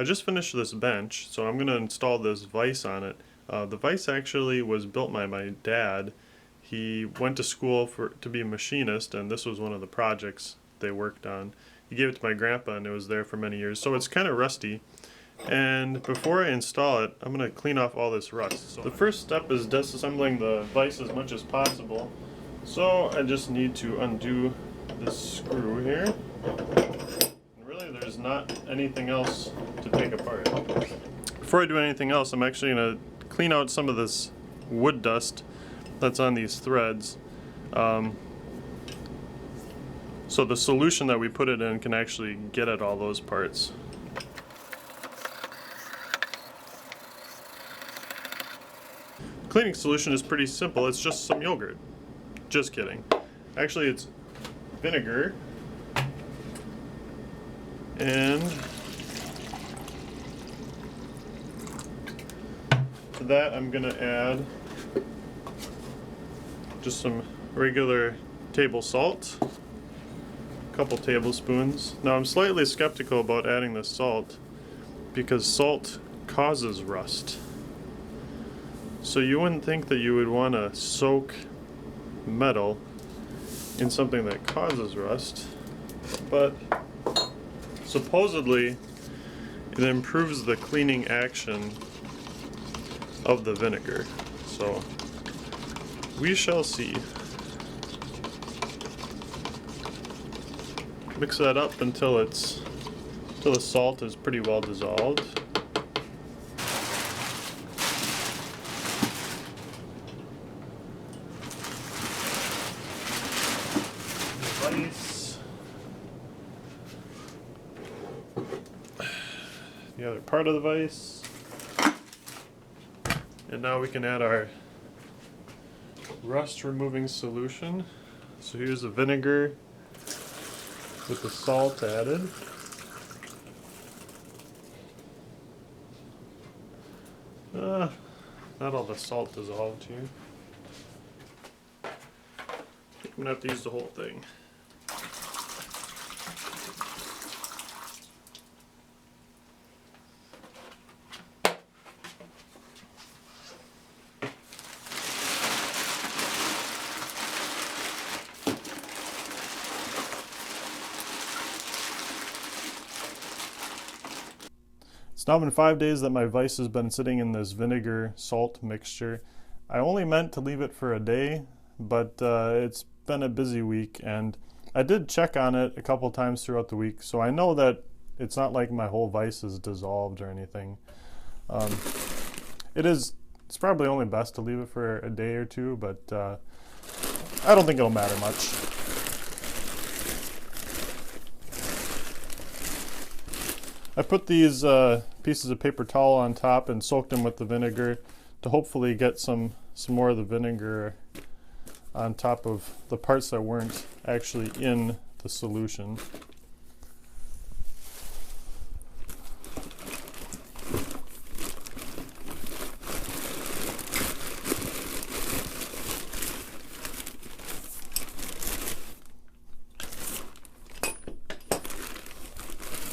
I just finished this bench, so I'm going to install this vise on it. The vise actually was built by my dad. He went to school to be a machinist, and this was one of the projects they worked on. He gave it to my grandpa, and it was there for many years, so it's kind of rusty. And before I install it, I'm going to clean off all this rust. So the first step is disassembling the vise as much as possible. So I just need to undo this screw here. There's not anything else to take apart. Before I do anything else, I'm actually going to clean out some of this wood dust that's on these threads. So the solution that we put it in can actually get at all those parts. Cleaning solution is pretty simple. It's just some yogurt. Just kidding. Actually, it's vinegar. And to that I'm going to add just some regular table salt, a couple tablespoons. Now I'm slightly skeptical about adding the salt because salt causes rust. So you wouldn't think that you would want to soak metal in something that causes rust, but supposedly, it improves the cleaning action of the vinegar. So, we shall see. Mix that up until the salt is pretty well dissolved. The other part of the vise, and now we can add our rust removing solution. So here's the vinegar with the salt added. Not all the salt dissolved here. I think I'm gonna have to use the whole thing. It's now been 5 days that my vise has been sitting in this vinegar salt mixture. I only meant to leave it for a day, but it's been a busy week, and I did check on it a couple times throughout the week, so I know that it's not like my whole vise is dissolved or anything. It's probably only best to leave it for a day or two, but I don't think it'll matter much. I put these pieces of paper towel on top and soaked them with the vinegar to hopefully get some more of the vinegar on top of the parts that weren't actually in the solution.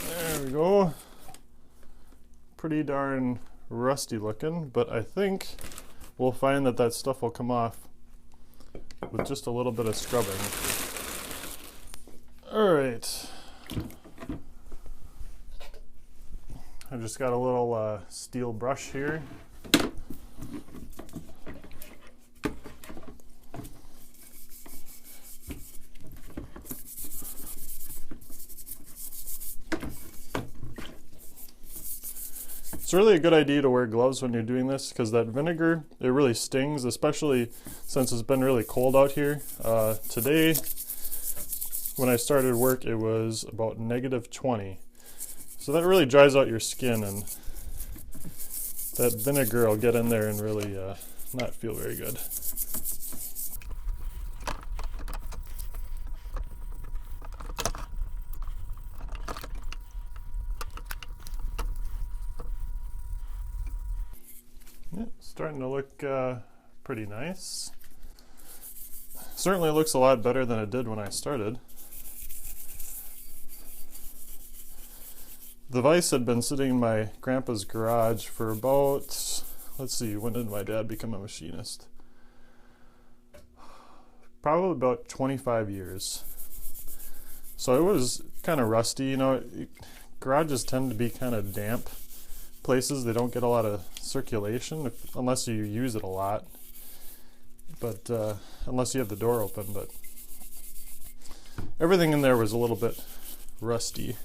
There we go. Pretty darn rusty looking, but I think we'll find that that stuff will come off with just a little bit of scrubbing. Alright. I just got a little steel brush here. It's really a good idea to wear gloves when you're doing this because that vinegar, it really stings, especially since it's been really cold out here. Today, when I started work, it was about -20. So that really dries out your skin, and that vinegar will get in there and really not feel very good. Yeah, starting to look pretty nice. Certainly looks a lot better than it did when I started. The Vise had been sitting in my grandpa's garage for about, let's see, when did my dad become a machinist? Probably about 25 years. So it was kind of rusty. You know, garages tend to be kind of damp places. They don't get a lot of circulation unless you use it a lot. But unless you have the door open. But everything in there was a little bit rusty,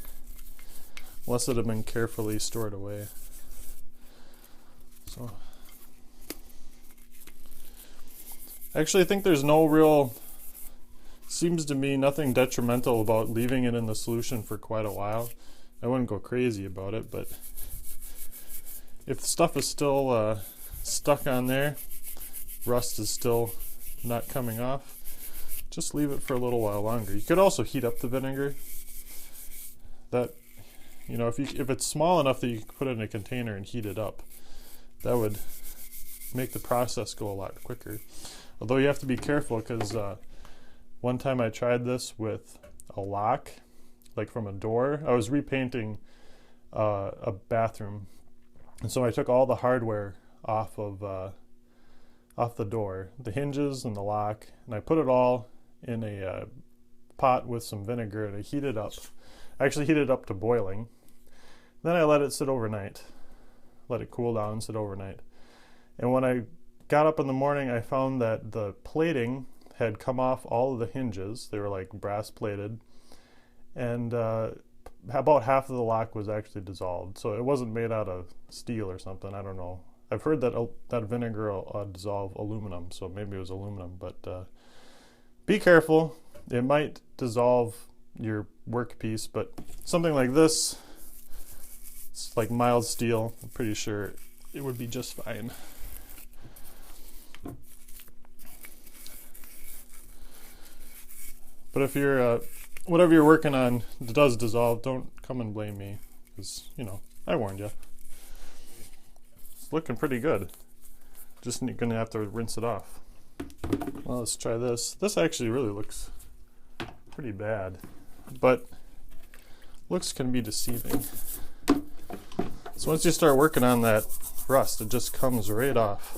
unless it had been carefully stored away. So actually, I think there's no real, seems to me, nothing detrimental about leaving it in the solution for quite a while. I wouldn't go crazy about it, but if the stuff is still stuck on there, rust is still not coming off, just leave it for a little while longer. You could also heat up the vinegar. That, you know, if it's small enough that you can put it in a container and heat it up, that would make the process go a lot quicker. Although you have to be careful, because one time I tried this with a lock, like from a door. I was repainting a bathroom, and so I took all the hardware off the door, the hinges and the lock, and I put it all in a pot with some vinegar, and I heated up. I actually heated it up to boiling. Then I let it sit overnight, let it cool down and sit overnight. And when I got up in the morning, I found that the plating had come off all of the hinges. They were like brass plated, and about half of the lock was actually dissolved. So it wasn't made out of steel or something. I don't know. I've heard that that vinegar will dissolve aluminum, so maybe it was aluminum. But be careful. It might dissolve your workpiece, but something like this, it's like mild steel. I'm pretty sure it would be just fine. But if you're whatever you're working on does dissolve, don't come and blame me, because, you know, I warned you. It's looking pretty good. Just gonna have to rinse it off. Well, let's try this. This actually really looks pretty bad, but looks can be deceiving. So once you start working on that rust, it just comes right off.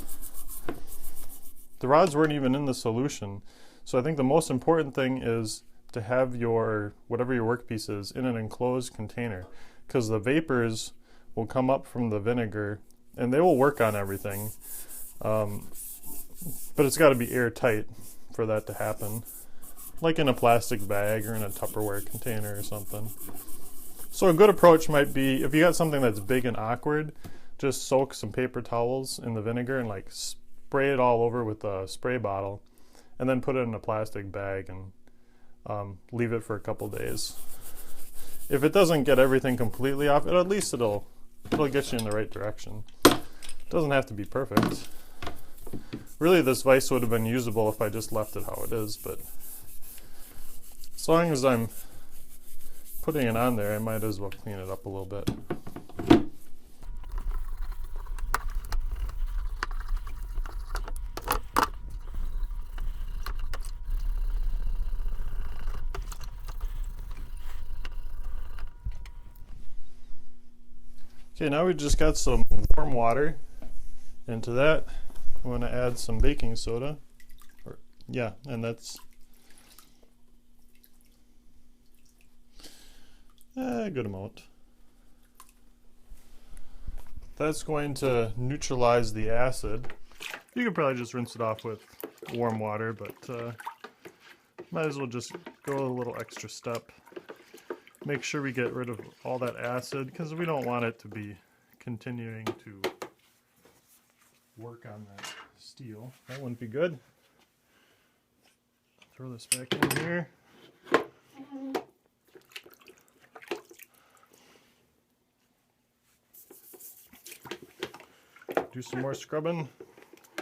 The rods weren't even in the solution. So I think the most important thing is to have your, whatever your workpiece is, in an enclosed container, because the vapors will come up from the vinegar and they will work on everything. But it's got to be airtight for that to happen, like in a plastic bag or in a Tupperware container or something. So a good approach might be, if you got something that's big and awkward, just soak some paper towels in the vinegar and like spray it all over with a spray bottle, and then put it in a plastic bag and leave it for a couple days. If it doesn't get everything completely off, at least it'll get you in the right direction. It doesn't have to be perfect. Really, this vise would have been usable if I just left it how it is, but as long as I'm putting it on there, I might as well clean it up a little bit. Okay, now we just got some warm water. Into that, I'm going to add some baking soda. And that's a good amount. That's going to neutralize the acid. You could probably just rinse it off with warm water, but might as well just go a little extra step. Make sure we get rid of all that acid, because we don't want it to be continuing to work on that steel. That wouldn't be good. Throw this back in here. Do some more scrubbing.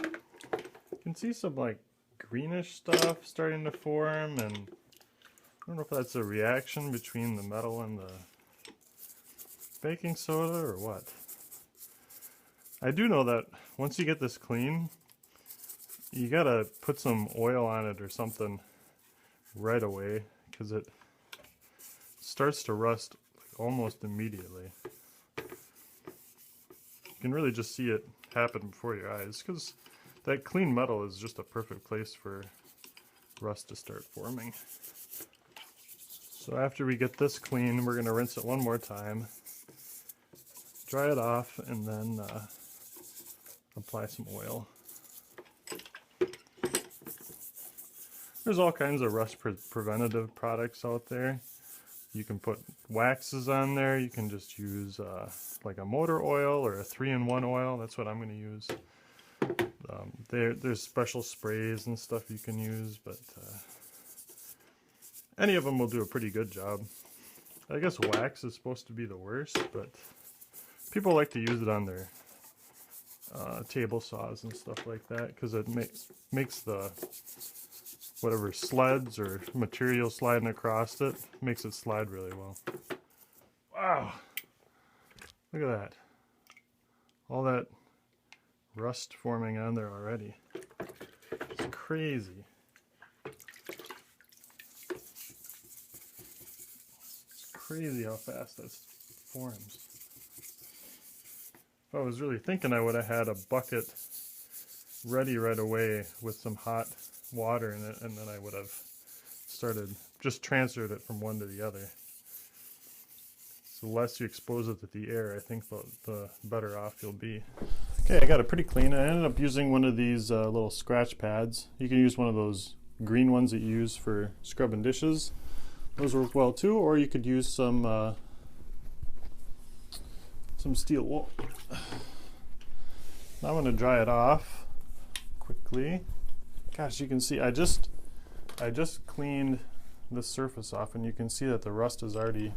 You can see some like greenish stuff starting to form, and I don't know if that's a reaction between the metal and the baking soda or what. I do know that once you get this clean, you gotta put some oil on it or something right away, because it starts to rust almost immediately. You can really just see it happen before your eyes, because that clean metal is just a perfect place for rust to start forming. So after we get this clean, we're going to rinse it one more time, dry it off, and then apply some oil. There's all kinds of rust preventative products out there. You can put waxes on there. You can just use like a motor oil or a 3-in-1 oil. That's what I'm going to use. There's special sprays and stuff you can use, but any of them will do a pretty good job. I guess wax is supposed to be the worst, but people like to use it on their table saws and stuff like that, because it makes the whatever sleds or material sliding across it, makes it slide really well. Wow! Look at that. All that rust forming on there already. It's crazy. It's crazy how fast that forms. If I was really thinking, I would have had a bucket ready right away with some hot water in it, and then I would have just transferred it from one to the other. So the less you expose it to the air, I think the better off you'll be. Okay, I got it pretty clean. I ended up using one of these little scratch pads. You can use one of those green ones that you use for scrubbing dishes. Those work well too, or you could use some steel wool. Now I'm going to dry it off quickly. Gosh, you can see I just cleaned this surface off, and you can see that the rust is already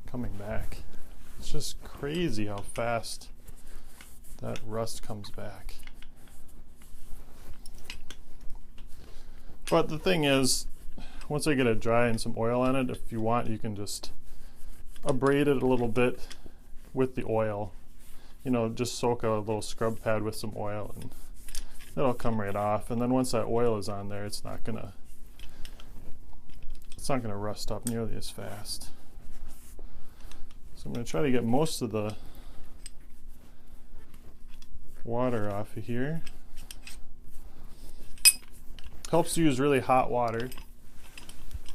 coming back. It's just crazy how fast that rust comes back. But the thing is, once I get it dry and some oil on it, if you want, you can just abrade it a little bit with the oil. You know, just soak a little scrub pad with some oil and it'll come right off. And then once that oil is on there, it's not gonna rust up nearly as fast. So I'm gonna try to get most of the water off of here. Helps to use really hot water,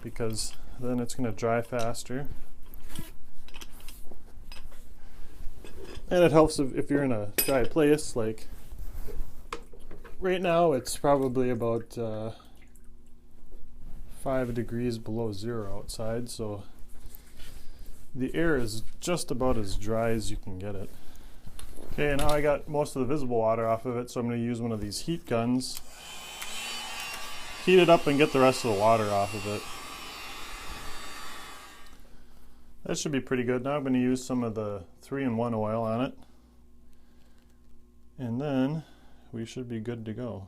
because then it's gonna dry faster. And it helps if you're in a dry place, like right now it's probably about 5 degrees below zero outside, so the air is just about as dry as you can get it. Okay, now I got most of the visible water off of it, so I'm going to use one of these heat guns. Heat it up and get the rest of the water off of it. That should be pretty good. Now I'm going to use some of the 3-in-1 oil on it. And then we should be good to go.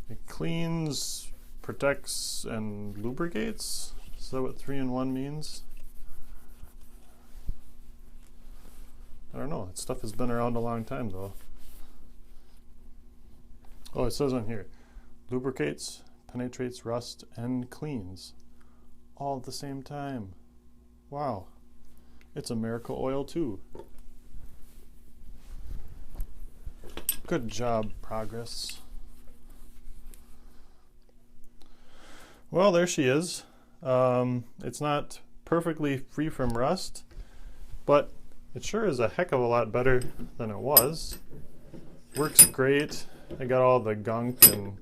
It cleans, protects, and lubricates. Is that what 3-in-1 means? I don't know. That stuff has been around a long time though. Oh, it says on here, lubricates, penetrates rust, and cleans. All at the same time. Wow. It's a miracle oil too. Good job, Progress. Well, there she is. It's not perfectly free from rust, but it sure is a heck of a lot better than it was. Works great. I got all the gunk and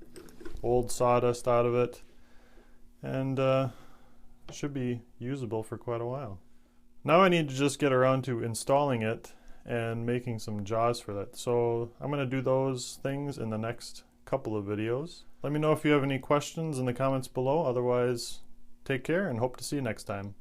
old sawdust out of it, and should be usable for quite a while. Now I need to just get around to installing it and making some jaws for that. So I'm going to do those things in the next couple of videos. Let me know if you have any questions in the comments below. Otherwise, take care and hope to see you next time.